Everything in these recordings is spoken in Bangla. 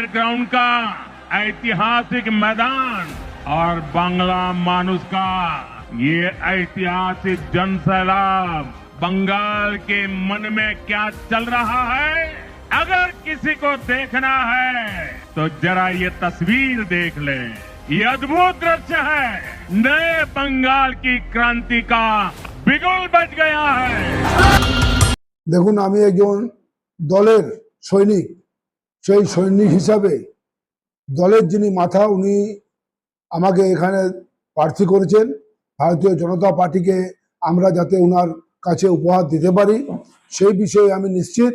फेयर ग्राउंड का ऐतिहासिक मैदान और बांग्ला मानुष का ये ऐतिहासिक जनसैलाब बंगाल के मन में क्या चल रहा है, अगर किसी को देखना है तो जरा ये तस्वीर देख ले। ये अद्भुत दृश्य है, नए बंगाल की क्रांति का बिगुल बज गया है। দেখুন আমি একজন দলের সৈনিক, সেই সৈনিক হিসাবে দলের যিনি মাথা উনি আমাকে এখানে প্রার্থী করেছেন। ভারতীয় জনতা পার্টিকে আমরা যাতে ওনার কাছে উপহার দিতে পারি সেই বিষয়ে আমি নিশ্চিত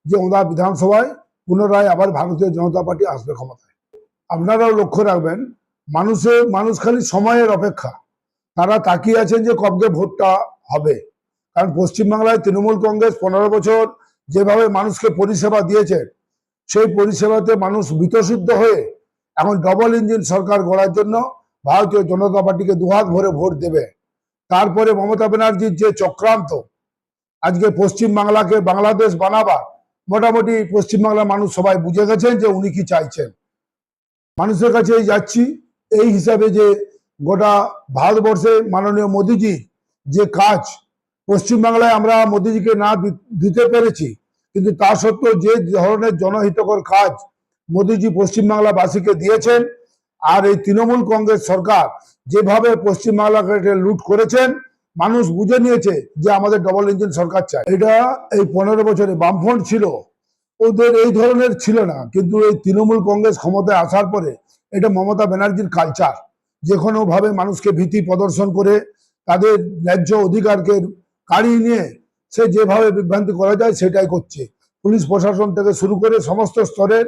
যে ওনার বিধানসভায় পুনরায় আবার ভারতীয় জনতা পার্টি আসবে ক্ষমতায়। আপনারাও লক্ষ্য রাখবেন, মানুষ খালি সময়ের অপেক্ষা, তারা তাকিয়ে আছেন যে কবে ভোটটা হবে। কারণ পশ্চিমবাংলায় তৃণমূল কংগ্রেস 15 বছর যেভাবে মানুষকে পরিষেবা দিয়েছে সেই পরিষেবাতে মানুষ বিতসিদ্ধ হয়ে এখন ডবল ইঞ্জিন সরকার গড়ার জন্য ভারতীয় জনতা পার্টিকে দুহাত ভরে ভোট দেবে। তারপরে মমতা ব্যানার্জির যে চক্রান্ত, আজকে পশ্চিমবাংলাকে বাংলাদেশ বানাবার, মোটামুটি পশ্চিমবাংলার মানুষ সবাই বুঝে গেছেন যে উনি কি চাইছেন। মানুষের কাছে যাচ্ছি এই হিসাবে যে গোটা ভারতবর্ষে মাননীয় মোদীজি যে কাজ পশ্চিমবাংলায় আমরা মোদীজিকে না দিতে পেরেছি, কিন্তু তা সত্ত্বেও যে ধরনের জনহিতকর কাজ মোদীজি পশ্চিমবাংলাবাসীকে দিয়েছেন, আর এই তৃণমূল কংগ্রেস সরকার যেভাবে পশ্চিমবাংলাকে লুট করেছেন, মানুষ বুঝে নিয়েছে যে আমাদের ডবল ইঞ্জিন সরকার চাই। এটা এই 15 বছরে বামফ্রন্ট ছিল, ওদের এই ধরনের ছিল না, কিন্তু এই তৃণমূল কংগ্রেস ক্ষমতায় আসার পরে এটা মমতা ব্যানার্জির কালচার, যে কোনো ভাবে মানুষকে ভীতি প্রদর্শন করে তাদের ন্যায্য অধিকারকে কাড়িয়ে নিয়ে সে যেভাবে বিভ্রান্তি করা যায় সেটাই করছে। পুলিশ প্রশাসন থেকে শুরু করে সমস্ত স্তরের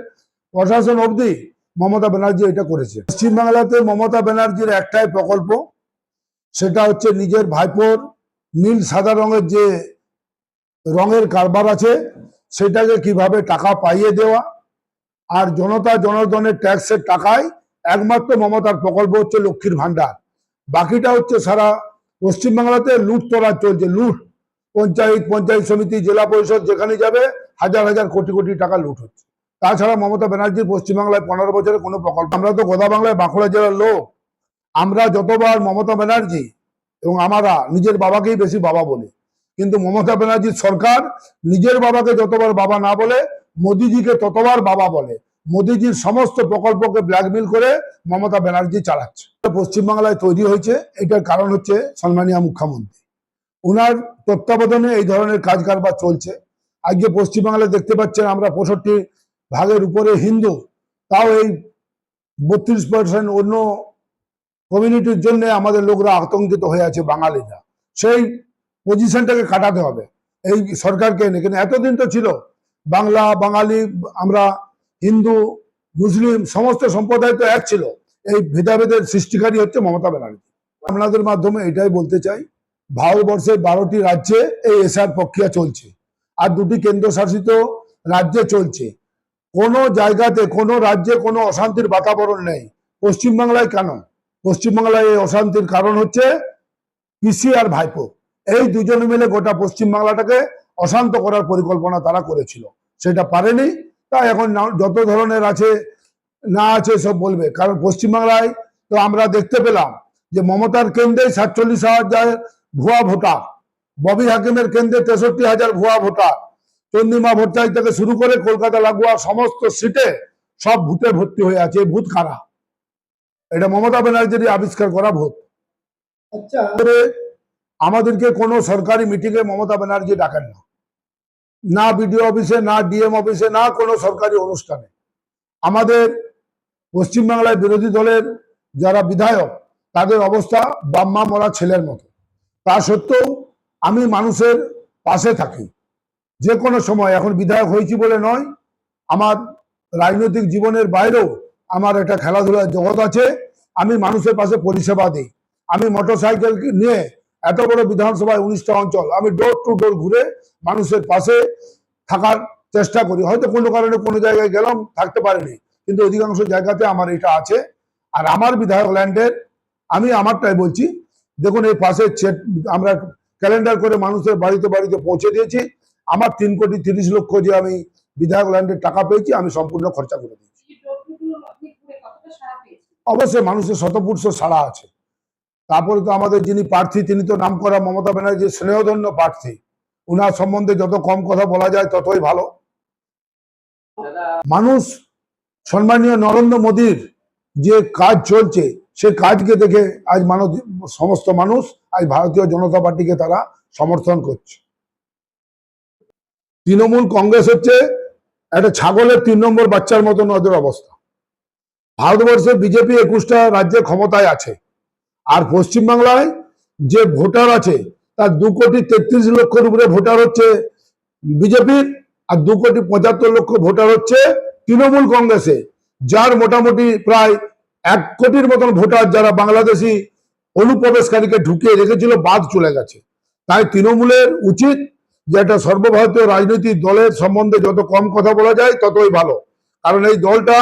প্রশাসন অবধি মমতা ব্যানার্জি এটা করেছে। পশ্চিমবাংলাতে মমতা ব্যানার্জির একটাই প্রকল্প, সেটা হচ্ছে নিজের ভাইপোর নীল সাদা রঙের যে রঙের কারবার আছে সেটাকে কিভাবে টাকা পাইয়ে দেওয়া, আর জনতা জনার্দনের ট্যাক্সের টাকায় একমাত্র মমতার প্রকল্প হচ্ছে লক্ষ্মীর ভান্ডার। বাকিটা হচ্ছে সারা পশ্চিমবাংলাতে লুট তোলা চলছে, লুট। পঞ্চায়েত সমিতি, জেলা পরিষদ যেখানে যাবে হাজার হাজার কোটি কোটি টাকা লুট হচ্ছে। তাছাড়া মমতা ব্যানার্জির পশ্চিমবাংলায় 15 বছরে কোনো প্রকল্প, আমরা তো গোদা বাংলায় বাঁকুড়া জেলার লোক, আমরা যতবার মমতা ব্যানার্জি এবং আমরা নিজের বাবাকেই বেশি বাবা বলি, কিন্তু মমতা ব্যানার্জির সরকার নিজের বাবাকে যতবার বাবা না বলে মোদিজিকে ততবার বাবা বলে। মোদিজির সমস্ত প্রকল্পকে ব্ল্যাকমেল করে মমতা ব্যানার্জি চালাচ্ছে। পশ্চিমবাংলায় তৈরি হয়েছে, এটার কারণ হচ্ছে সম্মানীয় মুখ্যমন্ত্রী, ওনার তত্ত্বাবধানে এই ধরনের কাজ কারবার চলছে। আজকে পশ্চিমবাংলায় দেখতে পাচ্ছেন আমরা 65 ভাগের উপরে হিন্দু, তাও এই 32% অন্য কমিউনিটির জন্য আমাদের লোকরা আতঙ্কিত হয়ে আছে বাঙালিরা। সেই পজিশনটাকে কাটাতে হবে এই সরকারকে এনে। কিন্তু এতদিন তো ছিল বাংলা বাঙালি, আমরা হিন্দু মুসলিম সমস্ত সম্প্রদায় তো এক ছিল, এই ভেদাভেদের সৃষ্টিকারী হচ্ছে মমতা ব্যানার্জি। আপনাদের মাধ্যমে এটাই বলতে চাই, ভারতবর্ষের 12টি রাজ্যে এই এসআর প্রক্রিয়া চলছে, আর 2টি কেন্দ্রশাসিত রাজ্যে চলছে। কোনো জায়গাতে কোনো রাজ্যে কোনো অশান্তির বাতাবরণ নেই। পশ্চিমবাংলায় কেন? পশ্চিমবাংলায় এই অশান্তির কারণ হচ্ছে পিসি আর ভাইপো, এই দুজনে মিলে গোটা পশ্চিমবাংলাটাকে অশান্ত করার পরিকল্পনা তারা করেছিল, সেটা পারেনি। তাই এখন যত ধরনের আছে না আছে সব বলবে। কারণ পশ্চিমবাংলায় তো আমরা দেখতে পেলাম যে মমতার কেন্দ্রে 47,000 ভুয়া ভোটার, ববি হাকিমের কেন্দ্রে 63,000 ভুয়া ভোটার, চন্দ্রিমা ভট্টাচার্য থেকে শুরু করে কলকাতা লাগোয়া সমস্ত সিটে সব ভূতে ভর্তি হয়ে আছে। এই ভূত কারা? এটা মমতা ব্যানার্জির আবিষ্কার করা ভূত। আচ্ছা, আমাদেরকে কোনো সরকারি মিটিংয়ে মমতা ব্যানার্জি ডাকেন না, না বিডিও অফিসে, না ডিএম অফিসে, না কোনো সরকারি অনুষ্ঠানে। আমাদের পশ্চিমবাংলায় বিরোধী দলের যারা বিধায়ক তাদের অবস্থা বাম্মা মরা ছেলের মতো। তা সত্ত্বেও আমি মানুষের পাশে থাকি যে কোনো সময়। এখন বিধায়ক হয়েছি বলে নয়, আমার রাজনৈতিক জীবনের বাইরেও আমার একটা খেলাধুলার জগৎ আছে। আমি মানুষের পাশে পরিষেবা দিই। আমি মোটরসাইকেল নিয়ে এত বড় বিধানসভায় 19টা অঞ্চল আমি ডোর টু ডোর ঘুরে মানুষের পাশে থাকার চেষ্টা করি। হয়তো কোনো কারণে কোনো জায়গায় গেলাম, থাকতে পারিনি, কিন্তু অধিকাংশ জায়গাতে আমার এটা আছে। আর আমার বিধায়ক ল্যান্ডের আমি আমারটাই বলছি, দেখুন এই পাশে আমরা ক্যালেন্ডার করে মানুষের বাড়িতে বাড়িতে পৌঁছে দিয়েছি। আমার 3,30,00,000 যে আমি বিধায়ক ল্যান্ডের টাকা পেয়েছি আমি সম্পূর্ণ খরচা করে দিয়েছি। অবশ্যই মানুষের শতপুরুষ সাড়া আছে। তারপরে তো আমাদের যিনি প্রার্থী, তিনি তো নাম করা মমতা ব্যানার্জির স্নেহধন্য প্রার্থী। উনার সম্বন্ধে যত কম কথা বলা যায় ততই ভালো। মানুষ সম্মানীয় নরেন্দ্র মোদীর যে কাজ চলছে, সে কাজকে দেখে আজ সমস্ত মানুষ আজ ভারতীয় জনতা পার্টিকে তারা সমর্থন করছে। তৃণমূল কংগ্রেস হচ্ছে একটা ছাগলের 3 নম্বর বাচ্চার মতন ওদের অবস্থা। ভারতবর্ষে বিজেপি 21টা রাজ্যে ক্ষমতায় আছে, আর পশ্চিমবাংলায় যে ভোটার আছে তার 2,33,00,000 উপরে ভোটার হচ্ছে বিজেপির, আর 2,75,00,000 ভোটার হচ্ছে তৃণমূল কংগ্রেসে, যার মোটামুটি প্রায় 1 কোটির মতন ভোটার যারা বাংলাদেশি অনুপ্রবেশকারীকে ঢুকিয়ে রেখেছিল বাদ চলে গেছে। তাই তৃণমূলের উচিত যে একটা সর্বভারতীয় রাজনৈতিক দলের সম্বন্ধে যত কম কথা বলা যায় ততই ভালো, কারণ এই দলটা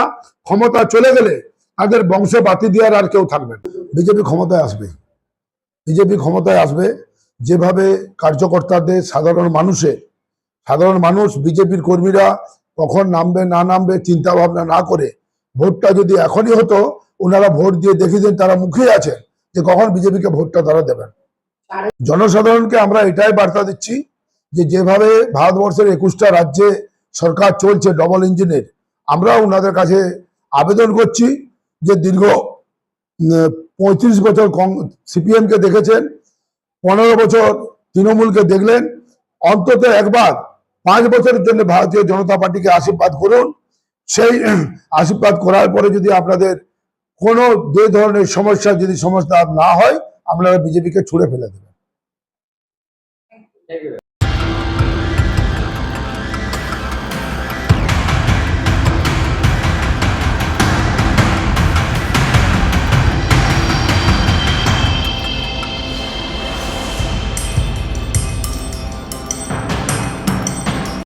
ক্ষমতা চলে গেলে তাদের বংশে বাতি দেওয়ার আর কেউ থাকবে না। বিজেপি ক্ষমতায় আসবে, বিজেপি ক্ষমতায় আসবে যেভাবে কার্যকর্তাদের সাধারণ মানুষ বিজেপির কর্মীরা কখন নামবে না নামবে চিন্তা ভাবনা না করে, ভোটটা যদি এখনই হতো, ওনারা ভোট দিয়ে দেখিয়েছেন তারা মুখে আছেন যে কখন বিজেপিকে ভোটটা তারা দেবেন। জনসাধারণকে আমরা এটাই বার্তা দিচ্ছি যে যেভাবে ভারতবর্ষের 21টা রাজ্যে সরকার চলছে ডবল ইঞ্জিনের, আমরা ওনাদের কাছে আবেদন করছি যে দীর্ঘ 35 বছর সিপিএম কে দেখেছেন, 15 বছর তৃণমূলকে দেখলেন, অন্তত একবার 5 বছরের জন্য ভারতীয় জনতা পার্টিকে আশীর্বাদ করুন। সেই আশীর্বাদ করার পরে যদি আপনাদের কোনো যে ধরনের সমস্যা যদি সমাধান না হয়, আপনারা বিজেপিকে ছুড়ে ফেলে দেবেন।